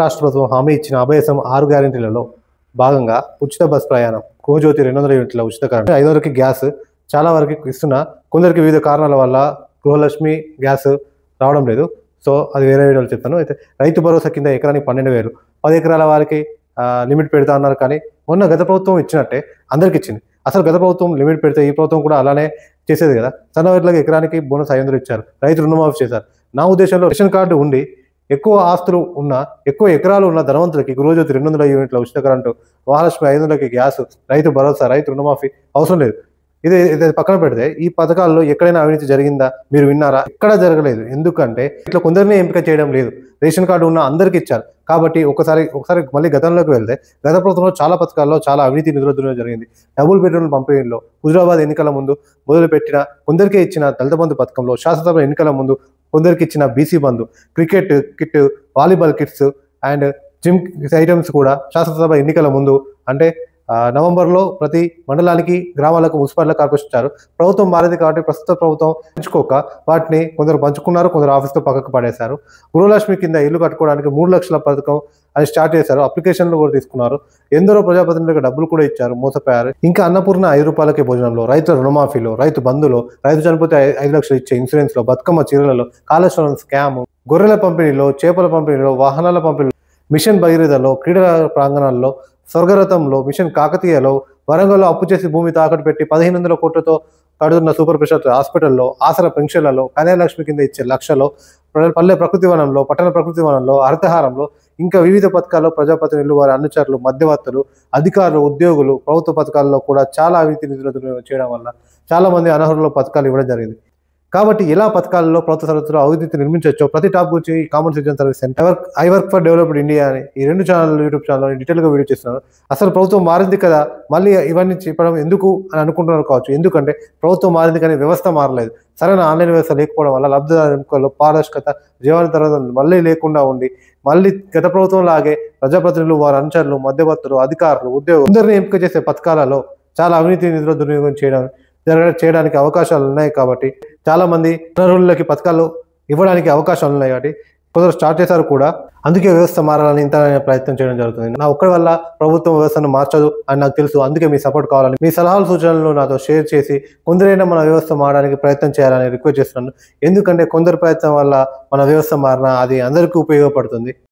రాష్ట్ర ప్రభుత్వం హామీ ఇచ్చిన అభయసం 6 గ్యారెంటీలలో భాగంగా ఉచిత బస్ ప్రయాణం, గృహజ్యోతి 200 యూనిట్ల ఉచిత కరెంట్, 500కి గ్యాస్ చాలా వరకు ఇస్తున్నా కొందరికి వివిధ కారణాల వల్ల గృహలక్ష్మి గ్యాస్ రావడం లేదు. సో అది వేరే వీడియోలో చెప్తాను. అయితే రైతు భరోసా కింద ఎకరానికి 12,000, 10 ఎకరాల వారికి లిమిట్ పెడతా అన్నారు. కానీ మొన్న గత ప్రభుత్వం ఇచ్చినట్టే అందరికి ఇచ్చింది. అసలు గత ప్రభుత్వం లిమిట్ పెడితే ఈ ప్రభుత్వం కూడా అలానే చేసేది కదా. సన్నవడ్లకు ఎకరానికి బోనస్ 500 ఇచ్చారు, రైతు రుణమాఫీ చేశారు. నా ఉద్దేశంలో రేషన్ కార్డు ఉండి ఎక్కువ ఆస్తులు ఉన్న, ఎక్కువ ఎకరాలు ఉన్న ధనవంతులకి గృహజ్యోతి 200 యూనిట్ల ఉచిత కరెంటు, మహాలక్ష్మి 500కి గ్యాస్, రైతు భరోసా, రైతు రుణమాఫీ అవసరం లేదు. ఇది పక్కన పెడితే ఈ పథకాల్లో ఎక్కడైనా అవినీతి జరిగిందా మీరు విన్నారా? ఎక్కడ జరగలేదు. ఎందుకంటే ఇట్లా కొందరిని ఎంపిక చేయడం లేదు. రేషన్ కార్డు ఉన్న అందరికీ ఇచ్చారు. కాబట్టి ఒకసారి మళ్ళీ గతంలోకి వెళ్తే గత ప్రభుత్వంలో చాలా పథకాల్లో చాలా అవినీతి నిధుల జరిగింది. డబుల్ బెడ్రూమ్ పంపిణీలో, హుజురాబాద్ ఎన్నికల ముందు మొదలుపెట్టిన కొందరికే ఇచ్చిన దళిత బంధు పథకంలో, శాసనసభ ఎన్నికల ముందు కొందరికి ఇచ్చిన BC Bandhu, cricket kit, volleyball kits and gym items కూడా శాసనసభ ఎన్నికల ముందు అంటే నవంబర్లో ప్రతి మండలానికి, గ్రామాలకు మున్సిపాలిటీ కార్పొరేషన్ ఇచ్చారు. ప్రభుత్వం మారింది కాబట్టి ప్రస్తుత ప్రభుత్వం పంచుకోక వాటిని కొందరు పంచుకున్నారు, కొందరు ఆఫీస్తో పక్కకు పడేశారు. గృహలక్ష్మి కింద ఇల్లు కట్టుకోవడానికి 3 లక్షల పథకం అది స్టార్ట్ చేశారు. అప్లికేషన్లు కూడా తీసుకున్నారు. ఎందరో ప్రజాప్రతినిధులకు డబ్బులు కూడా ఇచ్చారు, మోసపోయారు. ఇంకా అన్నపూర్ణ 5 రూపాయలకే భోజనంలో, రైతుల రుణమాఫీలో, రైతు బంధులో, రైతు చనిపోతే 5 లక్షలు ఇచ్చే ఇన్సూరెన్స్లో, బతుకమ్మ చీరలలో, కాళేశ్వరం స్కామ్, గొర్రెల పంపిణీలో, చేపల పంపిణీలో, వాహనాల పంపిణీలో, మిషన్ భగీరథలో, క్రీడల ప్రాంగణాల్లో, స్వర్గరథంలో, మిషన్ కాకతీయలో, వరంగల్లో అప్పు చేసి భూమి తాకట్టు పెట్టి 1500 కోట్లతో కడుతున్న సూపర్ స్పెషాలిటీ హాస్పిటల్లో, ఆసరా పెన్షన్లలో, కన్యాలక్ష్మి కింద ఇచ్చే లక్షలో, పల్లె ప్రకృతి వనంలో, పట్టణ ప్రకృతి వనంలో, హరితహారంలో, ఇంకా వివిధ పథకాల్లో ప్రజాప్రతినిధులు, వారి అనుచరులు, మధ్యవర్తులు, అధికారులు, ఉద్యోగులు ప్రభుత్వ పథకాల్లో కూడా చాలా అవినీతి నిధులు చేయడం వల్ల చాలా మంది అనర్హుల పథకాలు ఇవ్వడం జరిగింది. కాబట్టి ఎలా పథకాలలో ప్రభుత్వ సర్వీసులో అవినీతి నిర్మించవచ్చో ప్రతి టాప్ గురించి common citizen service centre, I work for developed India అని ఈ 2 ఛానల్, యూట్యూబ్ ఛానల్ డీటెయిల్గా వీడియో చేస్తున్నారు. అసలు ప్రభుత్వం మారింది కదా, మళ్ళీ ఇవన్నీ చెప్పడం ఎందుకు అని అనుకుంటున్నారు కావచ్చు. ఎందుకంటే ప్రభుత్వం మారింది కానీ వ్యవస్థ మారలేదు. సరైన ఆన్లైన్ వ్యవస్థ లేకపోవడం వల్ల లబ్ధిదారుల పారదర్శకత, జీవన తర్వాత మళ్ళీ లేకుండా ఉండి, మళ్ళీ గత ప్రభుత్వం లాగే ప్రజాప్రతినిధులు, వారి అనుచరులు, మధ్యవర్తులు, అధికారులు, ఉద్యోగులు అందరినీ ఎంపిక చేసే పథకాలలో చాలా అవినీతి నిధుల దుర్వినియోగం చేయడానికి అవకాశాలు ఉన్నాయి. కాబట్టి చాలా మంది అనర్హులకి పథకాలు ఇవ్వడానికి అవకాశాలు ఉన్నాయి. కాబట్టి కొందరు స్టార్ట్ చేశారు కూడా. అందుకే వ్యవస్థ మారాలని ఇంత ప్రయత్నం చేయడం జరుగుతుంది. నా ఒక్కడి వల్ల ప్రభుత్వం వ్యవస్థను మార్చదు అని నాకు తెలుసు. అందుకే మీ సపోర్ట్ కావాలని, మీ సలహాలు, సూచనలు నాతో షేర్ చేసి కొందరైనా మన వ్యవస్థ మారడానికి ప్రయత్నం చేయాలని రిక్వెస్ట్ చేస్తున్నాను. ఎందుకంటే కొందరు ప్రయత్నం వల్ల మన వ్యవస్థ మారినా అది అందరికీ ఉపయోగపడుతుంది.